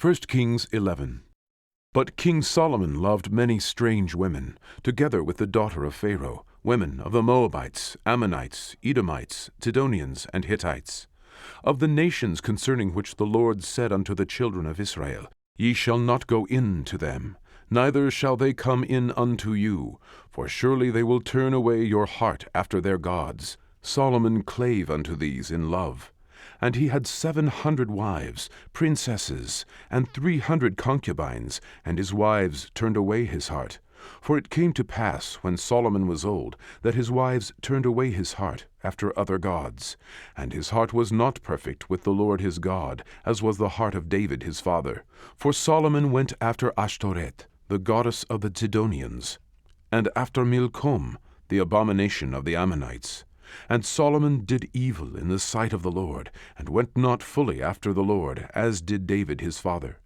1 Kings 11. But King Solomon loved many strange women, together with the daughter of Pharaoh, women of the Moabites, Ammonites, Edomites, Sidonians, and Hittites, of the nations concerning which the Lord said unto the children of Israel, Ye shall not go in to them, neither shall they come in unto you, for surely they will turn away your heart after their gods. Solomon clave unto these in love. And he had 700 wives, princesses, and 300 concubines, and his wives turned away his heart. For it came to pass, when Solomon was old, that his wives turned away his heart after other gods. And his heart was not perfect with the Lord his God, as was the heart of David his father. For Solomon went after Ashtoreth, the goddess of the Sidonians, and after Milcom, the abomination of the Ammonites. And Solomon did evil in the sight of the Lord, and went not fully after the Lord, as did David his father.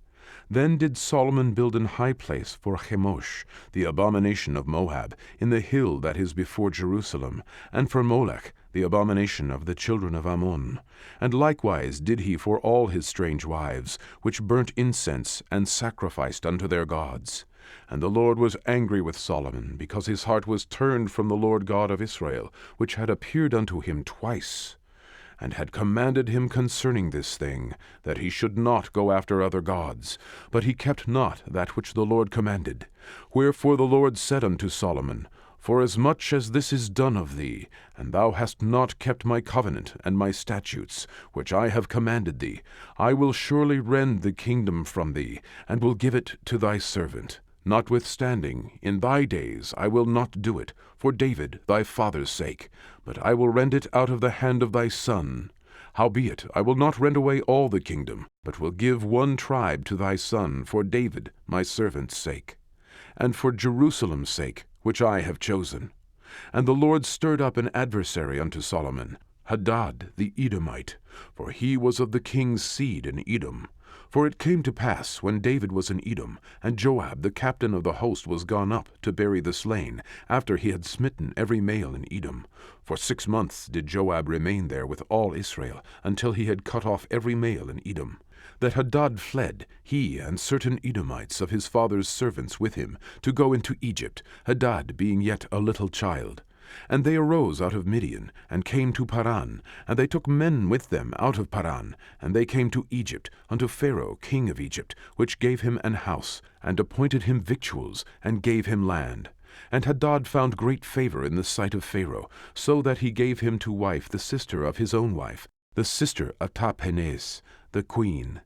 Then did Solomon build an high place for Chemosh, the abomination of Moab, in the hill that is before Jerusalem, and for Molech, the abomination of the children of Ammon. And likewise did he for all his strange wives, which burnt incense and sacrificed unto their gods. And the Lord was angry with Solomon, because his heart was turned from the Lord God of Israel, which had appeared unto him twice, and had commanded him concerning this thing, that he should not go after other gods. But he kept not that which the Lord commanded. Wherefore the Lord said unto Solomon, Forasmuch as this is done of thee, and thou hast not kept my covenant and my statutes, which I have commanded thee, I will surely rend the kingdom from thee, and will give it to thy servant. Notwithstanding, in thy days I will not do it, for David thy father's sake, but I will rend it out of the hand of thy son. Howbeit, I will not rend away all the kingdom, but will give one tribe to thy son for David my servant's sake, and for Jerusalem's sake, which I have chosen. And the Lord stirred up an adversary unto Solomon, Hadad the Edomite, for he was of the king's seed in Edom. For it came to pass, when David was in Edom, and Joab the captain of the host was gone up to bury the slain, after he had smitten every male in Edom. For 6 months did Joab remain there with all Israel, until he had cut off every male in Edom, that Hadad fled, he and certain Edomites of his father's servants with him, to go into Egypt, Hadad being yet a little child. And they arose out of Midian, and came to Paran, and they took men with them out of Paran, and they came to Egypt, unto Pharaoh king of Egypt, which gave him an house, and appointed him victuals, and gave him land. And Hadad found great favor in the sight of Pharaoh, so that he gave him to wife the sister of his own wife, the sister of Tahpenes, the queen.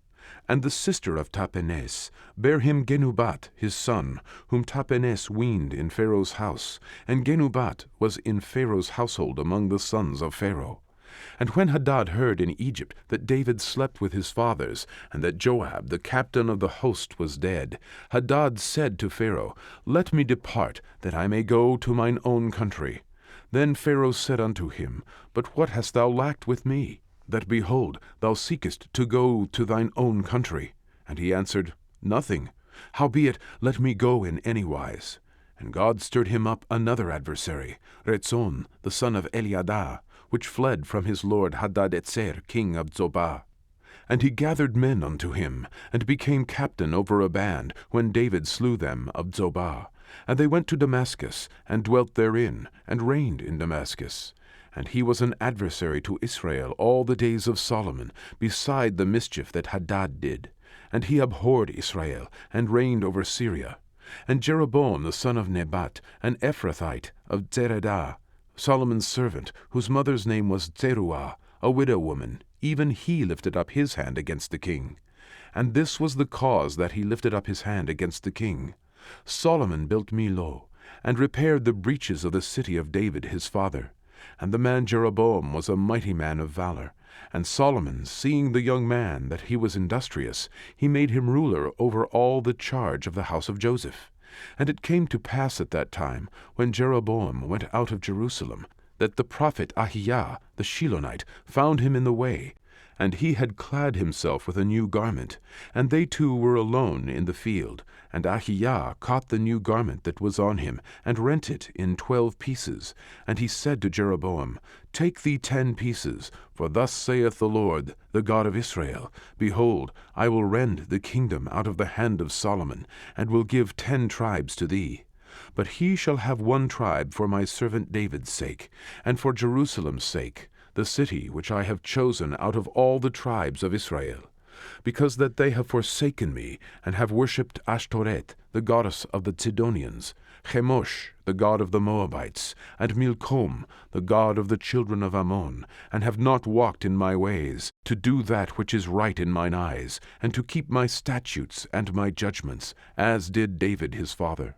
And the sister of Tahpenes bare him Genubat his son, whom Tahpenes weaned in Pharaoh's house, and Genubat was in Pharaoh's household among the sons of Pharaoh. And when Hadad heard in Egypt that David slept with his fathers, and that Joab the captain of the host was dead, Hadad said to Pharaoh, Let me depart, that I may go to mine own country. Then Pharaoh said unto him, But what hast thou lacked with me, that, behold, thou seekest to go to thine own country? And he answered, Nothing. Howbeit, let me go in any wise. And God stirred him up another adversary, Rezon, the son of Eliadah, which fled from his lord Hadadezer, king of Zobah. And he gathered men unto him, and became captain over a band, when David slew them of Zobah. And they went to Damascus, and dwelt therein, and reigned in Damascus. And he was an adversary to Israel all the days of Solomon, beside the mischief that Hadad did. And he abhorred Israel, and reigned over Syria. And Jeroboam the son of Nebat, an Ephrathite of Zeredah, Solomon's servant, whose mother's name was Zeruah, a widow woman, even he lifted up his hand against the king. And this was the cause that he lifted up his hand against the king. Solomon built Millo, and repaired the breaches of the city of David his father. And the man Jeroboam was a mighty man of valor. And Solomon, seeing the young man that he was industrious, he made him ruler over all the charge of the house of Joseph. And it came to pass at that time, when Jeroboam went out of Jerusalem, that the prophet Ahijah the Shilonite found him in the way. And he had clad himself with a new garment, and they two were alone in the field. And Ahijah caught the new garment that was on him, and rent it in 12 pieces. And he said to Jeroboam, Take thee 10 pieces, for thus saith the Lord, the God of Israel, Behold, I will rend the kingdom out of the hand of Solomon, and will give 10 tribes to thee. But he shall have 1 tribe for my servant David's sake, and for Jerusalem's sake, the city which I have chosen out of all the tribes of Israel. Because that they have forsaken me, and have worshipped Ashtoreth, the goddess of the Sidonians, Chemosh, the god of the Moabites, and Milcom, the god of the children of Ammon, and have not walked in my ways, to do that which is right in mine eyes, and to keep my statutes and my judgments, as did David his father.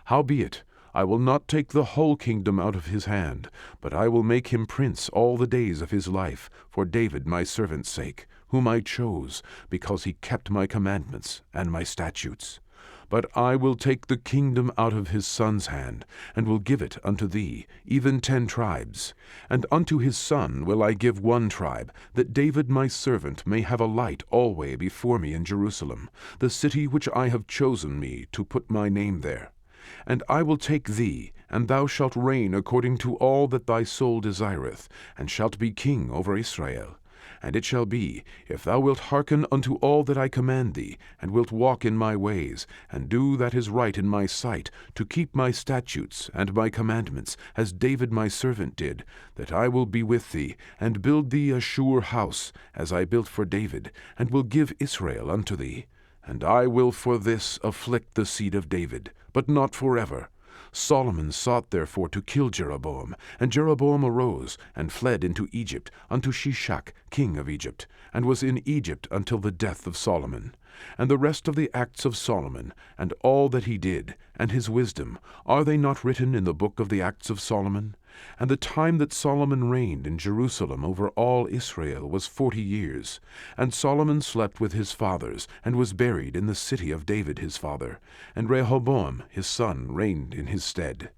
Howbeit, I will not take the whole kingdom out of his hand, but I will make him prince all the days of his life, for David my servant's sake, whom I chose, because he kept my commandments and my statutes. But I will take the kingdom out of his son's hand, and will give it unto thee, even 10 tribes. And unto his son will I give 1 tribe, that David my servant may have a light alway before me in Jerusalem, the city which I have chosen me to put my name there. And I will take thee, and thou shalt reign according to all that thy soul desireth, and shalt be king over Israel. And it shall be, if thou wilt hearken unto all that I command thee, and wilt walk in my ways, and do that is right in my sight, to keep my statutes and my commandments, as David my servant did, that I will be with thee, and build thee a sure house, as I built for David, and will give Israel unto thee. And I will for this afflict the seed of David, but not forever. Solomon sought therefore to kill Jeroboam, and Jeroboam arose, and fled into Egypt, unto Shishak king of Egypt, and was in Egypt until the death of Solomon. And the rest of the acts of Solomon, and all that he did, and his wisdom, are they not written in the book of the acts of Solomon? And the time that Solomon reigned in Jerusalem over all Israel was 40 years. And Solomon slept with his fathers, and was buried in the city of David his father. And Rehoboam his son reigned in his stead.